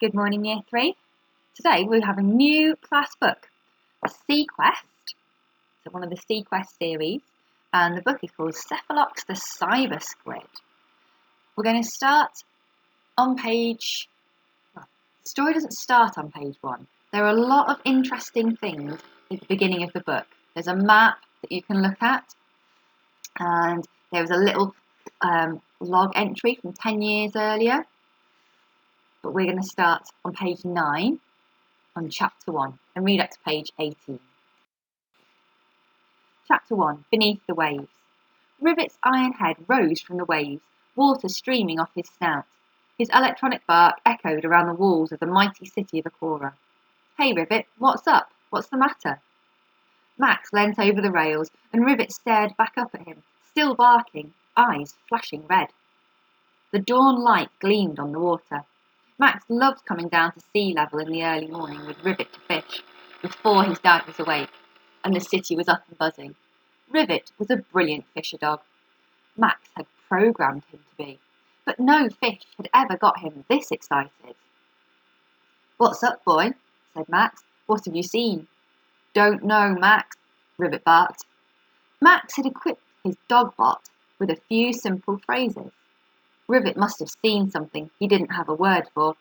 Good morning, Year 3. Today we have a new class book, a Sea Quest, so one of the Sea Quest series, and the book is called Cephalox the Cyber Squid. We're going to start on the story doesn't start on page 1. There are a lot of interesting things at the beginning of the book. There's a map that you can look at, and there's a little log entry from 10 years earlier. But we're going to start on page 9 on chapter 1 and read up to page 18. Chapter 1, Beneath the Waves. Rivet's iron head rose from the waves, water streaming off his snout. His electronic bark echoed around the walls of the mighty city of Akora. Hey Rivet, what's up? What's the matter? Max leant over the rails and Rivet stared back up at him, still barking, eyes flashing red. The dawn light gleamed on the water. Max loved coming down to sea level in the early morning with Rivet to fish, before his dad was awake, and the city was up and buzzing. Rivet was a brilliant fisher dog. Max had programmed him to be, but no fish had ever got him this excited. What's up, boy? Said Max. What have you seen? Don't know, Max, Rivet barked. Max had equipped his dog bot with a few simple phrases. Rivet must have seen something he didn't have a word for.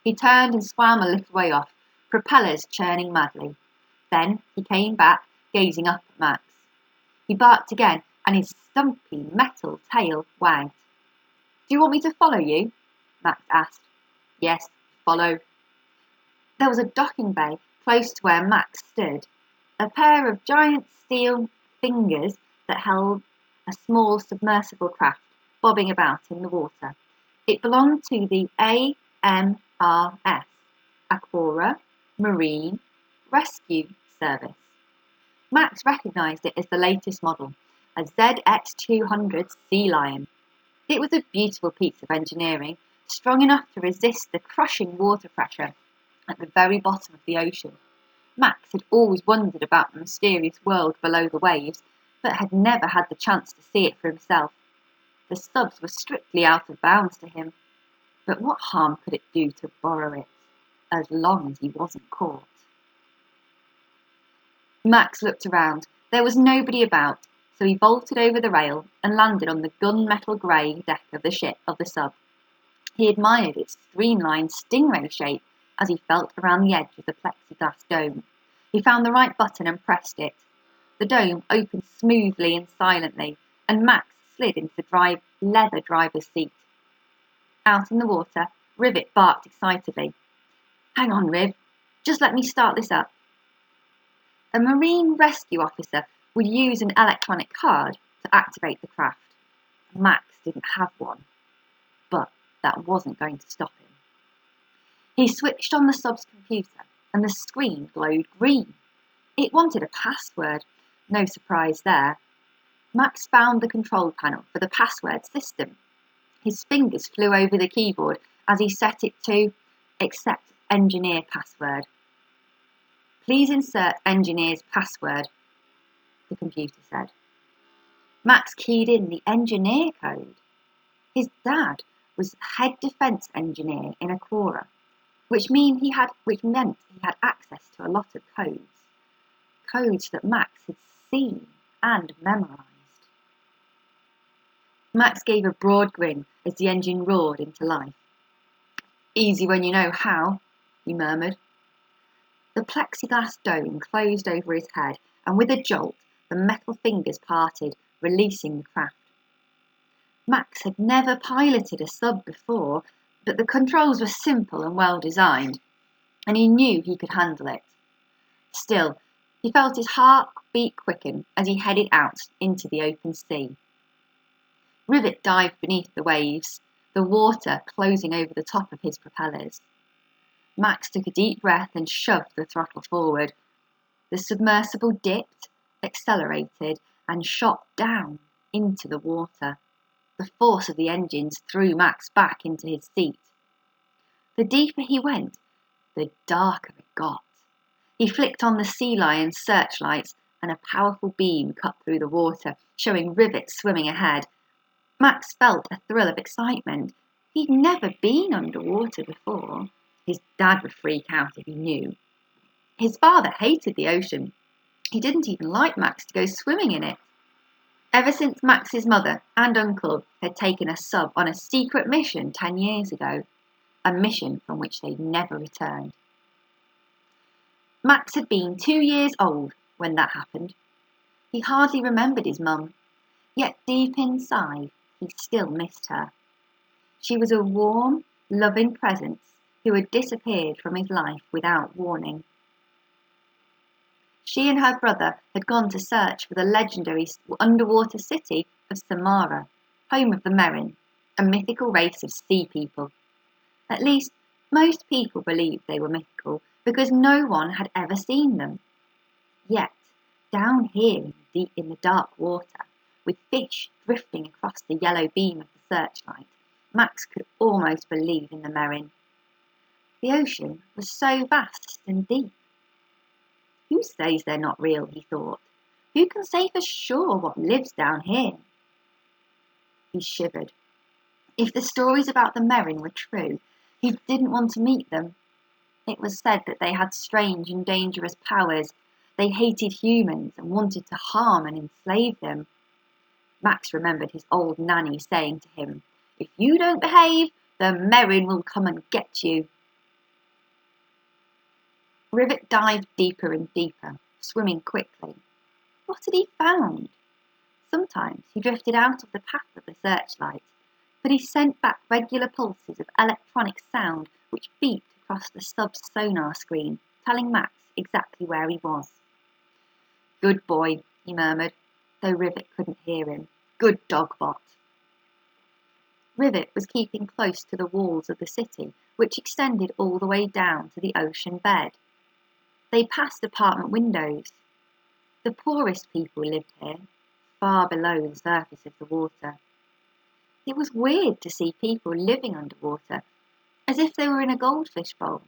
He turned and swam a little way off, propellers churning madly. Then he came back, gazing up at Max. He barked again, and his stumpy metal tail wagged. Do you want me to follow you? Max asked. Yes, follow. There was a docking bay close to where Max stood, a pair of giant steel fingers that held a small submersible craft bobbing about in the water. It belonged to the AMRS, Akora Marine Rescue Service. Max recognised it as the latest model, a ZX200 Sea Lion. It was a beautiful piece of engineering, strong enough to resist the crushing water pressure at the very bottom of the ocean. Max had always wondered about the mysterious world below the waves, but had never had the chance to see it for himself. The subs were strictly out of bounds to him, but what harm could it do to borrow it, as long as he wasn't caught? Max looked around. There was nobody about, so he vaulted over the rail and landed on the gunmetal grey deck of the sub. He admired its streamlined stingray shape as he felt around the edge of the plexiglass dome. He found the right button and pressed it. The dome opened smoothly and silently, and Max slid into the leather driver's seat. Out in the water, Rivet barked excitedly. Hang on, Riv. Just let me start this up. A marine rescue officer would use an electronic card to activate the craft. Max didn't have one, but that wasn't going to stop him. He switched on the sub's computer, and the screen glowed green. It wanted a password. No surprise there. Max found the control panel for the password system. His fingers flew over the keyboard as he set it to accept engineer password. Please insert engineer's password, the computer said. Max keyed in the engineer code. His dad was head defence engineer in Akora, which meant he had access to a lot of codes that Max had seen and memorised. Max gave a broad grin as the engine roared into life. Easy when you know how, he murmured. The plexiglass dome closed over his head, and with a jolt, the metal fingers parted, releasing the craft. Max had never piloted a sub before, but the controls were simple and well designed, and he knew he could handle it. Still, he felt his heart beat quicken as he headed out into the open sea. Rivet dived beneath the waves, the water closing over the top of his propellers. Max took a deep breath and shoved the throttle forward. The submersible dipped, accelerated, and shot down into the water. The force of the engines threw Max back into his seat. The deeper he went, the darker it got. He flicked on the Sea Lion's searchlights, and a powerful beam cut through the water, showing Rivet swimming ahead. Max felt a thrill of excitement. He'd never been underwater before. His dad would freak out if he knew. His father hated the ocean. He didn't even like Max to go swimming in it. Ever since Max's mother and uncle had taken a sub on a secret mission 10 years ago, a mission from which they'd never returned. Max had been 2 years old when that happened. He hardly remembered his mum, yet deep inside he still missed her. She was a warm, loving presence who had disappeared from his life without warning. She and her brother had gone to search for the legendary underwater city of Samara, home of the Merin, a mythical race of sea people. At least, most people believed they were mythical because no one had ever seen them. Yet, down here in the dark water, with fish drifting across the yellow beam of the searchlight, Max could almost believe in the Merin. The ocean was so vast and deep. Who says they're not real, he thought. Who can say for sure what lives down here? He shivered. If the stories about the Merin were true, he didn't want to meet them. It was said that they had strange and dangerous powers. They hated humans and wanted to harm and enslave them. Max remembered his old nanny saying to him, "If you don't behave, the Merin will come and get you." Rivet dived deeper and deeper, swimming quickly. What had he found? Sometimes he drifted out of the path of the searchlight, but he sent back regular pulses of electronic sound which beeped across the sub's sonar screen, telling Max exactly where he was. "Good boy," he murmured, though Rivet couldn't hear him. "Good dogbot." Rivet was keeping close to the walls of the city, which extended all the way down to the ocean bed. They passed apartment windows. The poorest people lived here, far below the surface of the water. It was weird to see people living underwater, as if they were in a goldfish bowl.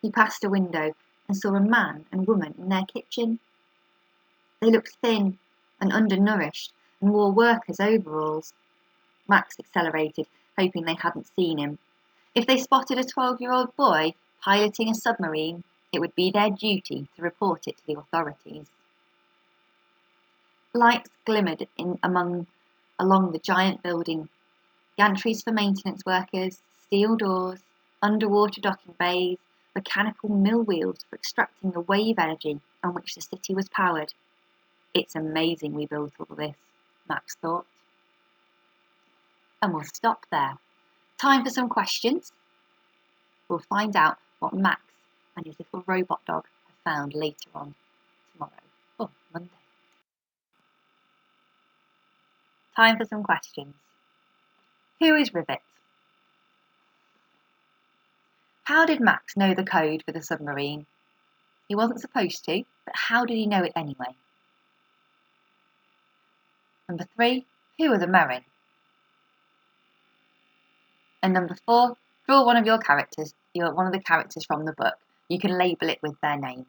He passed a window and saw a man and woman in their kitchen. They looked thin and undernourished and wore workers' overalls. Max accelerated, hoping they hadn't seen him. If they spotted a 12-year-old boy piloting a submarine, it would be their duty to report it to the authorities. Lights glimmered along the giant building. Gantries for maintenance workers, steel doors, underwater docking bays, mechanical mill wheels for extracting the wave energy on which the city was powered. It's amazing we built all this, Max thought. And we'll stop there. Time for some questions. We'll find out what Max and his little robot dog have found later on tomorrow, Monday. Time for some questions. Who is Rivet? How did Max know the code for the submarine? He wasn't supposed to, but how did he know it anyway? Number 3, who are the Merin? And number 4, draw one of the characters from the book. You can label it with their name.